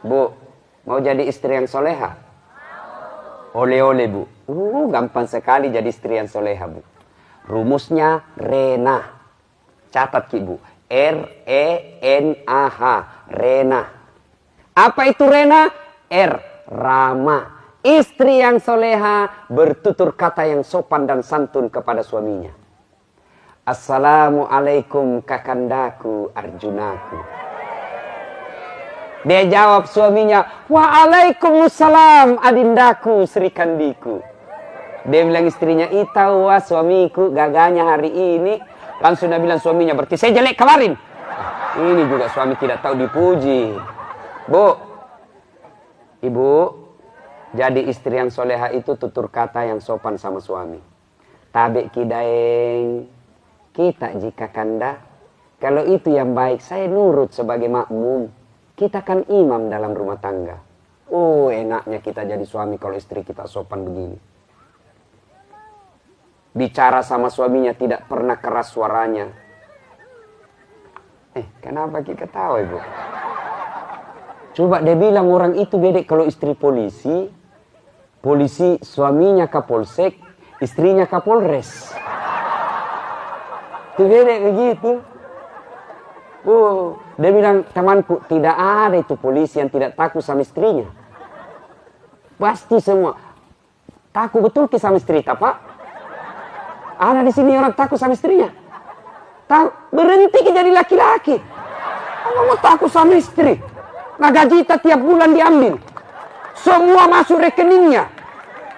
Bu, mau jadi istri yang soleha? Oleh-oleh bu. Gampang sekali jadi istri yang soleha bu. Rumusnya Rena. Catat ki bu. R-E-N-A-H. Rena. Apa itu Rena? R. Rama. Istri yang soleha bertutur kata yang sopan dan santun kepada suaminya. Assalamualaikum kakandaku Arjunaku. Dia jawab suaminya, waalaikumsalam adindaku Srikandiku. Dia bilang istrinya, tahu wah suamiku gagahnya hari ini. Langsung dia bilang suaminya, berarti saya jelek kemarin. Ini juga suami tidak tahu dipuji. Bu, ibu, jadi istri yang soleha itu tutur kata yang sopan sama suami. Tabe kidaeng, kita jika kanda, kalau itu yang baik saya nurut sebagai makmum. Kita kan imam dalam rumah tangga. Enaknya kita jadi suami kalau istri kita sopan begini. Bicara sama suaminya tidak pernah keras suaranya. Kenapa kita ketawa ibu? Coba dia bilang orang itu beda kalau istri polisi. Polisi suaminya kapolsek, istrinya kapolres. Itu beda begitu. Dia bilang, temanku, tidak ada itu polisi yang tidak takut sama istrinya. Pasti semua. Takut betul ke sama istri, Pak? Ada di sini orang takut sama istrinya. Berhenti ke jadi laki-laki. Kamu mau takut sama istri? Nah gaji kita tiap bulan diambil. Semua masuk rekeningnya.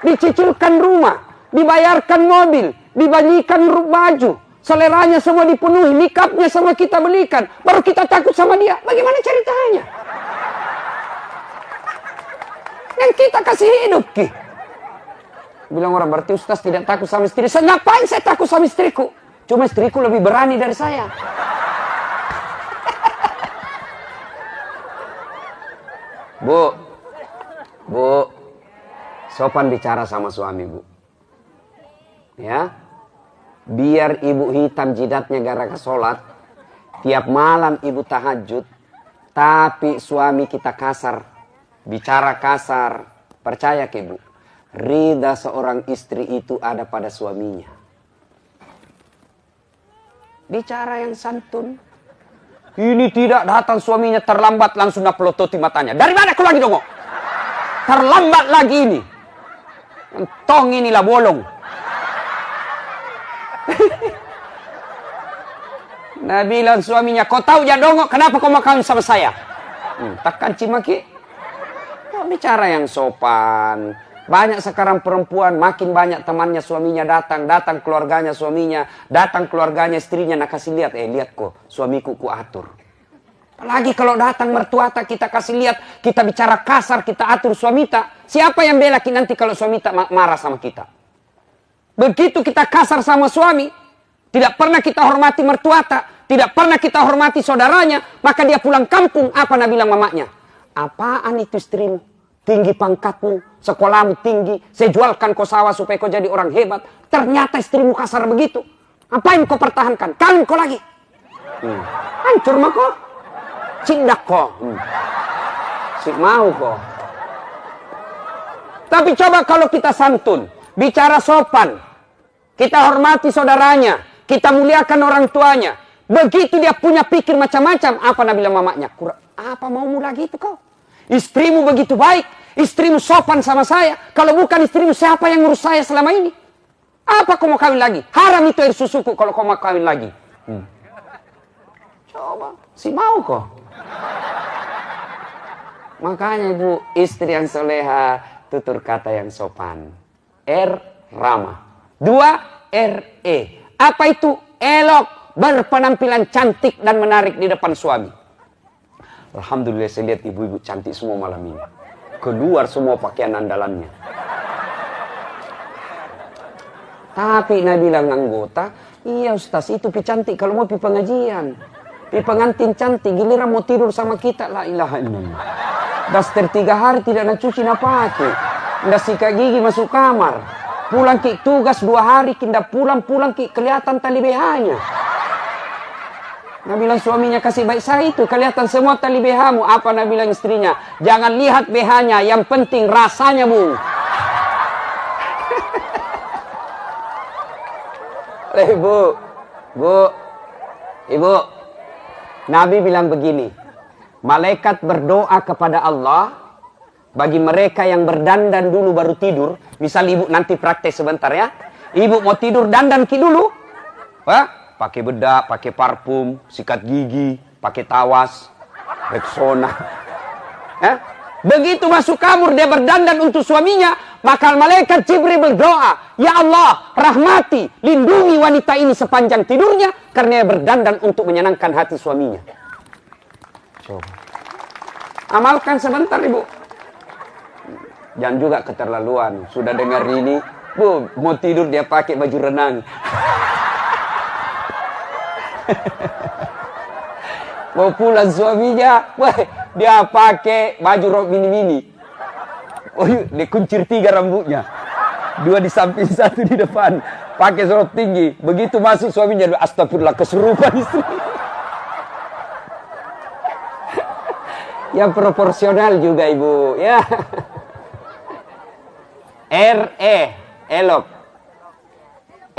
Dicicilkan rumah. Dibayarkan mobil. Dibagikan baju. Seleranya semua dipenuhi, nikapnya sama kita belikan. Baru kita takut sama dia. Bagaimana ceritanya? Yang kita kasih hidup, Ki. Bilang orang, berarti Ustaz tidak takut sama istri. Ngapain saya takut sama istriku? Cuma istriku lebih berani dari saya. Bu, sopan bicara sama suami, Bu. Ya. Biar ibu hitam jidatnya gara-gara sholat. Tiap malam ibu tahajud. Tapi suami kita kasar. Bicara kasar. Percaya ke ibu. Ridha seorang istri itu ada pada suaminya. Bicara yang santun. Ini tidak datang suaminya terlambat langsung napelototi matanya. Dari mana kau lagi dong? Terlambat lagi ini. Tong inilah bolong. Nah bilang suaminya, kau tahu ya dongok kenapa kau mau kawin sama saya? Takkan cimaki. Bicara yang sopan. Banyak sekarang perempuan, makin banyak temannya suaminya datang keluarganya suaminya, datang keluarganya istrinya, nak kasih lihat, lihat kok suamiku ku atur. Apalagi kalau datang mertua kita kasih lihat, kita bicara kasar, kita atur suami tak. Siapa yang bela nanti kalau suami tak marah sama kita? Begitu kita kasar sama suami, tidak pernah kita hormati mertua tak, tidak pernah kita hormati saudaranya, maka dia pulang kampung, apa nak bilang mamanya? Apaan itu istrimu? Tinggi pangkatmu, sekolahmu tinggi, saya jualkan kau sawah supaya kau jadi orang hebat. Ternyata istrimu kasar begitu. Apain kau pertahankan? Kawin kau lagi. Hancur mah kau. Cindak kau. Sik mau kau. Tapi coba kalau kita santun, bicara sopan, kita hormati saudaranya, kita muliakan orang tuanya. Begitu dia punya pikir macam-macam, apa nak bilang mamanya? Apa maumu lagi itu kau? Istrimu begitu baik, istrimu sopan sama saya. Kalau bukan istrimu, siapa yang ngurus saya selama ini? Apa kau mau kawin lagi? Haram itu air susuku kalau kau mau kawin lagi. Coba, si mau kok. Makanya ibu, istri yang soleha, tutur kata yang sopan. R. Rama. 2. R-E. Apa itu? Elok, berpenampilan cantik dan menarik di depan suami. Alhamdulillah saya lihat ibu-ibu cantik semua malam ini. Keluar semua pakaian andalannya. Tapi Nabi bilang anggota, iya Ustaz itu pi cantik kalau mau pi pengajian. Pi pengantin cantik, giliran mau tidur sama kita, la ilaha illallah. Daster 3 hari tidak nak cuci nak pakai. Ndak sikat gigi masuk kamar. Pulang ki tugas 2 hari, kinda pulang ki kelihatan tali BH-nya. Nabi bilang suaminya kasih baik saya itu. Kelihatan semua tali BH-mu. Apa Nabi bilang istrinya? Jangan lihat BH-nya. Yang penting rasanya, Bu. Ibu. Bu. Ibu. Nabi bilang begini. Malaikat berdoa kepada Allah. Bagi mereka yang berdandan dulu baru tidur. Misal ibu nanti praktek sebentar ya. Ibu mau tidur dandan dulu. Wah. Pakai bedak, pakai parfum, sikat gigi, pakai tawas, Rexona. Begitu masuk kamar dia berdandan untuk suaminya, maka malaikat Jibril berdoa, ya Allah, rahmati, lindungi wanita ini sepanjang tidurnya karena dia berdandan untuk menyenangkan hati suaminya. Coba. Amalkan sebentar, Ibu. Jangan juga keterlaluan. Sudah dengar ini, Bu, mau tidur dia pakai baju renang. Mau pulang suaminya, wah, dia pakai baju rok mini-mini. Oh, dia kuncir 3 rambutnya. 2 di samping, 1 di depan. Pakai sorot tinggi. Begitu masuk suaminya, astagfirullah, kesurupan istri. Yang proporsional juga, Ibu. Ya. R-E, elok.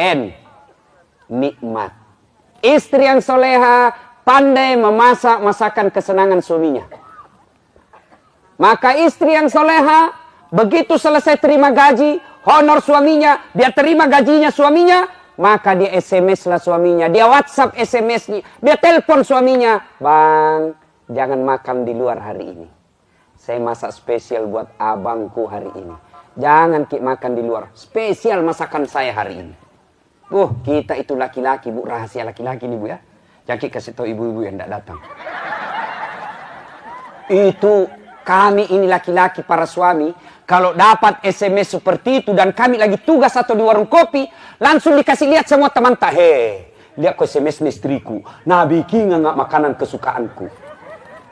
N, nikmat. Istri yang soleha pandai memasak masakan kesenangan suaminya. Maka istri yang soleha begitu selesai terima gaji, honor suaminya, dia terima gajinya suaminya, maka dia SMS lah suaminya, dia WhatsApp SMS-nya, dia telepon suaminya, Bang, jangan makan di luar hari ini. Saya masak spesial buat abangku hari ini. Jangan makan di luar, spesial masakan saya hari ini. Kita itu laki-laki, Bu. Rahasia laki-laki nih, Bu, ya. Jangan kasih tahu ibu-ibu yang tidak datang. Itu kami ini laki-laki, para suami, kalau dapat SMS seperti itu dan kami lagi tugas atau di warung kopi, langsung dikasih lihat semua teman lihat kok SMS istriku. Nah, bikin nggak makanan kesukaanku.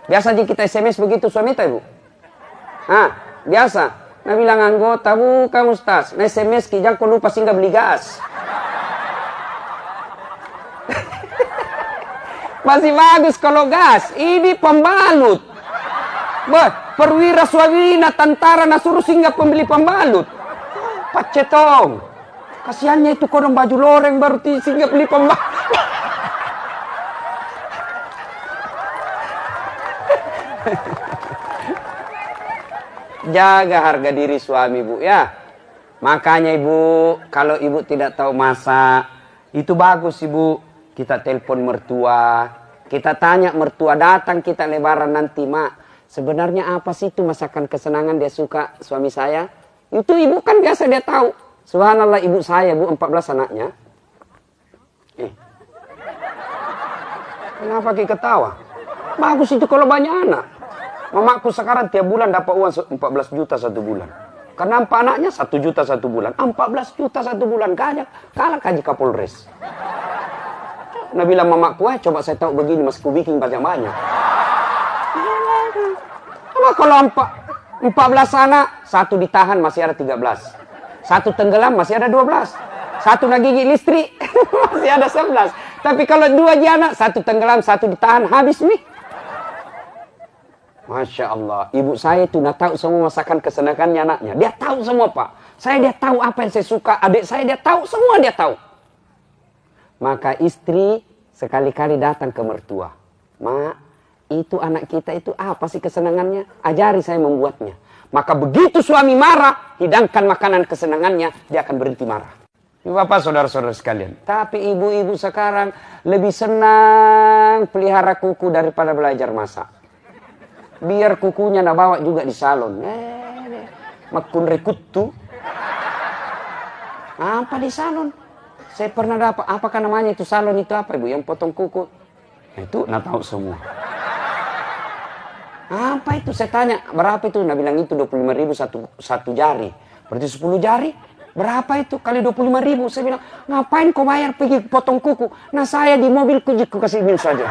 Biasa aja kita SMS begitu suami tak, Bu? Biasa. Nah, bilang anggota, bukan Ustaz. Nah, SMS kijang kok lupa singgah beli gas. Masih bagus kalau gas. Ini pembalut. Perwira swawina tentara nasuruh singgah pembeli pembalut. Pacetong. Kasihannya itu kodong baju loreng baru singgah beli pembalut. Jaga harga diri suami, Bu, ya. Makanya, Ibu, kalau Ibu tidak tahu masak, itu bagus, Ibu. Kita telepon mertua, kita tanya mertua, datang kita lebaran nanti, Mak. Sebenarnya apa sih itu masakan kesenangan dia suka suami saya? Itu ibu kan biasa dia tahu. Subhanallah, ibu saya, Bu, 14 anaknya. Kenapa kita ketawa? Bagus itu kalau banyak anak. Mamaku sekarang tiap bulan dapat uang 14 juta 1 bulan. Karena 4 anaknya 1 juta 1 bulan. 14 juta 1 bulan. Kalah kaji Kapolres. Nah, bilang mamaku, coba saya tahu begini, mas ku bikin banyak-banyak. Kalau 14 anak, 1 ditahan masih ada 13. 1 tenggelam masih ada 12. 1 nak gigit listrik masih ada 11. Tapi kalau 2 anak, 1 tenggelam, 1 ditahan, habis nih. Masya Allah, ibu saya itu udah tahu semua masakan kesenangannya anaknya. Dia tahu semua, Pak. Dia tahu apa yang saya suka. Adik saya dia tahu, semua dia tahu. Maka istri sekali-kali datang ke mertua. Mak, itu anak kita itu apa sih kesenangannya? Ajari saya membuatnya. Maka begitu suami marah, hidangkan makanan kesenangannya, dia akan berhenti marah. Bapak, saudara-saudara sekalian. Tapi ibu-ibu sekarang lebih senang pelihara kuku daripada belajar masak. Biar kukunya nak bawa juga di salon. Makun rekutu. Apa di salon? Saya pernah dapat, apakah namanya itu salon itu apa, Ibu? Yang potong kuku. Itu nak tahu semua. Apa itu? Saya tanya, berapa itu? Nah, bilang itu 25.000 satu jari. Berarti 10 jari. Berapa itu? Kali 25.000. Saya bilang, ngapain kau bayar pergi potong kuku? Nah, saya di mobilku kasih bil saja.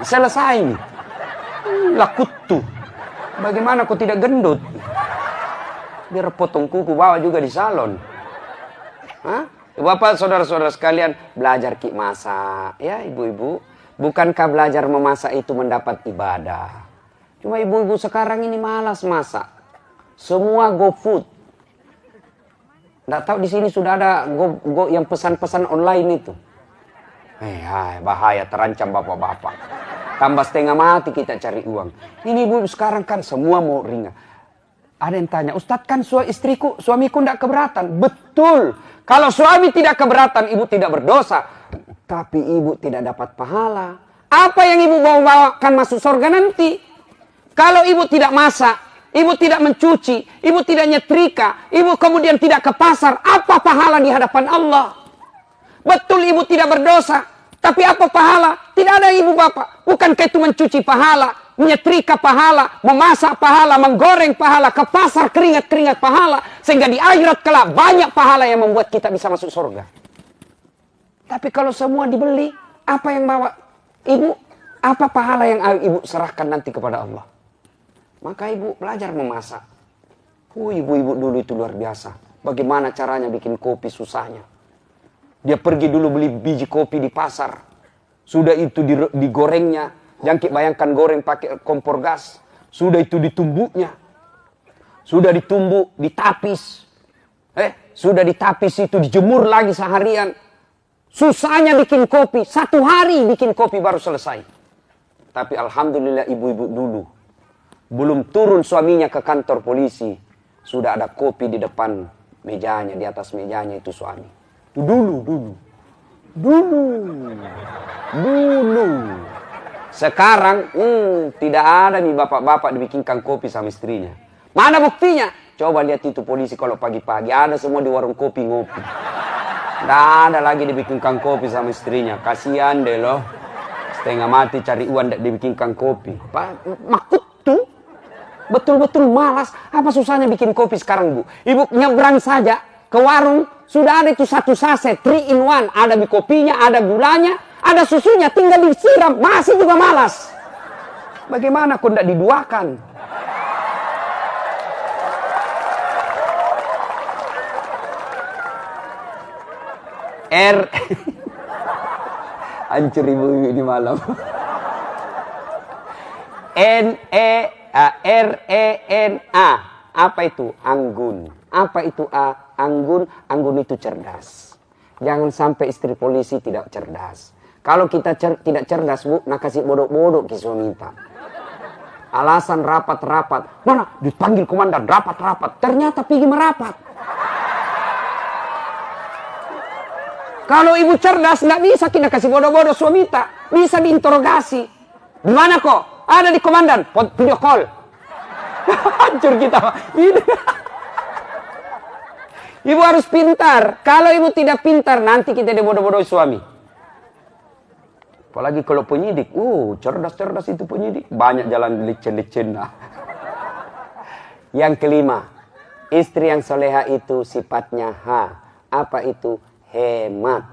Selesai nih. Lakutu. Bagaimana kau tidak gendut? Biar potong kuku bawa juga di salon. Bapak, saudara-saudara sekalian, belajar ki masak. Ya, ibu-ibu. Bukankah belajar memasak itu mendapat ibadah? Cuma ibu-ibu sekarang ini malas masak. Semua GoFood. Nggak tahu di sini sudah ada go yang pesan-pesan online itu. Bahaya, terancam bapak-bapak. Tambah setengah mati kita cari uang. Ini ibu sekarang kan semua mau ringan. Ada yang tanya, Ustadz kan suamiku tidak keberatan. Betul. Kalau suami tidak keberatan, ibu tidak berdosa. Tapi ibu tidak dapat pahala. Apa yang ibu bawakan masuk surga nanti? Kalau ibu tidak masak, ibu tidak mencuci, ibu tidak nyetrika, ibu kemudian tidak ke pasar, apa pahala di hadapan Allah? Betul ibu tidak berdosa, tapi apa pahala? Tidak ada ibu bapak. Bukankah itu mencuci pahala, menyetrika pahala, memasak pahala, menggoreng pahala, ke pasar keringat-keringat pahala. Sehingga di akhirat kelak banyak pahala yang membuat kita bisa masuk surga. Tapi kalau semua dibeli, apa yang bawa ibu? Apa pahala yang ibu serahkan nanti kepada Allah? Maka ibu belajar memasak. Ibu-ibu dulu itu luar biasa. Bagaimana caranya bikin kopi susahnya. Dia pergi dulu beli biji kopi di pasar. Sudah itu digorengnya. Jangkik bayangkan goreng pakai kompor gas. Sudah itu ditumbuknya. Sudah ditumbuk, ditapis. Sudah ditapis itu dijemur lagi seharian. Susahnya bikin kopi. 1 hari bikin kopi baru selesai. Tapi alhamdulillah ibu-ibu dulu. Belum turun suaminya ke kantor polisi. Sudah ada kopi di depan mejanya. Di atas mejanya itu suami. Itu dulu. Sekarang tidak ada nih bapak-bapak dibikinkan kopi sama istrinya. Mana buktinya? Coba lihat itu polisi kalau pagi-pagi. Ada semua di warung kopi ngopi. Tidak ada lagi dibikinkan kopi sama istrinya. Kasihan deh loh. Setengah mati cari uang tidak dibikinkan kopi. Makut tuh. Betul-betul malas. Apa susahnya bikin kopi sekarang, Bu? Ibu nyebrang saja ke warung. Sudah ada itu 1 saset 3 in 1. Ada mie kopinya, ada gulanya, ada susunya. Tinggal disiram. Masih juga malas. Bagaimana kok tidak diduakan? Hancur ibu ini malam. RENA. Apa itu? Anggun. Apa itu anggun? Anggun itu cerdas. Jangan sampai istri polisi tidak cerdas. Kalau kita tidak cerdas, Bu, nak kasih bodoh-bodoh ke suami kita. Alasan rapat-rapat. Mana? Dipanggil komandan, rapat-rapat. Ternyata pergi merapat. Kalau ibu cerdas, nggak bisa kita kasih bodoh-bodoh suami kita. Bisa diinterogasi. Di mana kok? Ada di komandan. Video call. Hancur kita. Ibu harus pintar. Kalau ibu tidak pintar, nanti kita dibodoh-bodoh suami. Apalagi kalau penyidik. Cerdas-cerdas itu penyidik. Banyak jalan licin-licin. Yang kelima. Istri yang soleha itu sifatnya Apa itu? Hemat.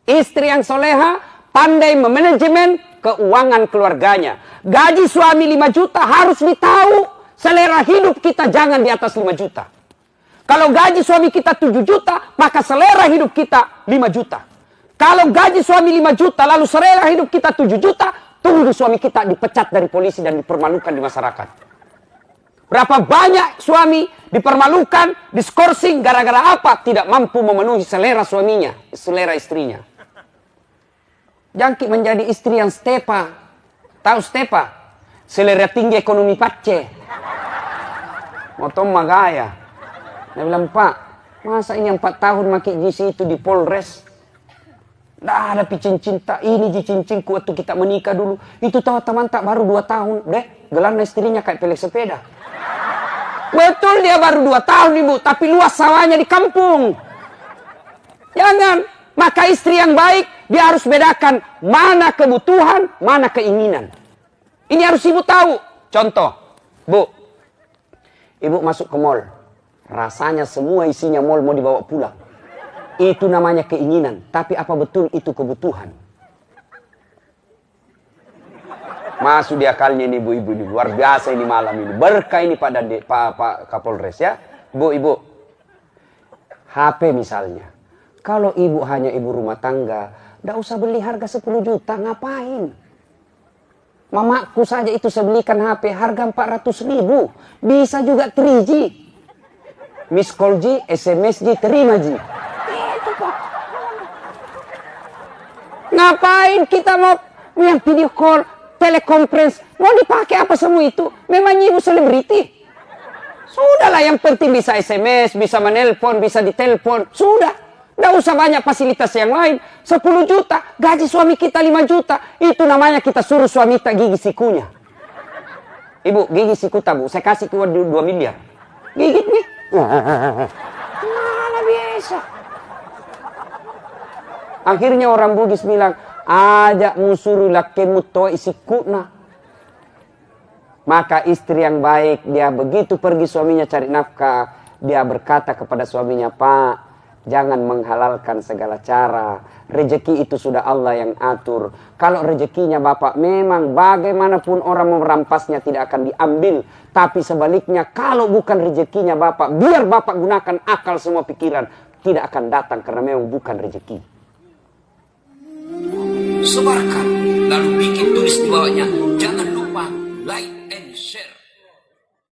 Istri yang soleha pandai memanajemen keuangan keluarganya. Gaji suami 5 juta harus ditahu. Selera hidup kita jangan di atas 5 juta. Kalau gaji suami kita 7 juta, maka selera hidup kita 5 juta. Kalau gaji suami 5 juta, lalu selera hidup kita 7 juta, tunggu suami kita dipecat dari polisi dan dipermalukan di masyarakat. Berapa banyak suami dipermalukan, diskorsing, gara-gara apa? Tidak mampu memenuhi selera suaminya, selera istrinya. Jangkik menjadi istri yang stepa. Tahu stepa? Selera tinggi ekonomi pace. Motong magaya. Dia bilang, Pak, masa ini 4 tahun maki JC itu di Polres? Dah ada picin cinta. Ini cincinku waktu kita menikah dulu. Itu tahu teman tak baru 2 tahun. Deh, gelarnya istrinya kayak pelek sepeda. Betul dia baru 2 tahun ibu, tapi luas sawahnya di kampung. Jangan. Maka istri yang baik, dia harus bedakan mana kebutuhan, mana keinginan. Ini harus ibu tahu. Contoh, Bu. Ibu masuk ke mall. Rasanya semua isinya mall mau dibawa pulang. Itu namanya keinginan. Tapi apa betul itu kebutuhan? Masuk di akalnya ini ibu-ibu ini. Luar biasa ini malam ini. Berkah ini Pak Kapolres ya. Bu, Ibu. HP misalnya. Kalau ibu hanya ibu rumah tangga, nggak usah beli harga 10 juta, ngapain? Mamaku saja itu saya belikan HP harga 400 ribu. Bisa juga 3G. Miss call G, SMS G, terima G. Itu Pak. Ngapain kita mau yang video call, telekonferensi, mau dipakai apa semua itu? Memang ibu selebriti. Sudahlah, yang penting bisa SMS, bisa menelpon, bisa ditelepon. Sudah. Nggak usah banyak fasilitas yang lain. 10 juta, gaji suami kita 5 juta. Itu namanya kita suruh suami kita gigi sikunya. Ibu, gigi siku tabu, saya kasih keluar 2 miliar. Gigit nih. Mana biasa. Akhirnya orang Bugis bilang, ajak musuruh lakemu to isikuna. Maka istri yang baik, dia begitu pergi suaminya cari nafkah, dia berkata kepada suaminya, Pak, jangan menghalalkan segala cara. Rezeki itu sudah Allah yang atur. Kalau rezekinya Bapak memang bagaimanapun orang merampasnya tidak akan diambil. Tapi sebaliknya kalau bukan rezekinya Bapak, biar Bapak gunakan akal semua pikiran, tidak akan datang karena memang bukan rezeki. Sebarkan, lalu bikin tulis di bawahnya,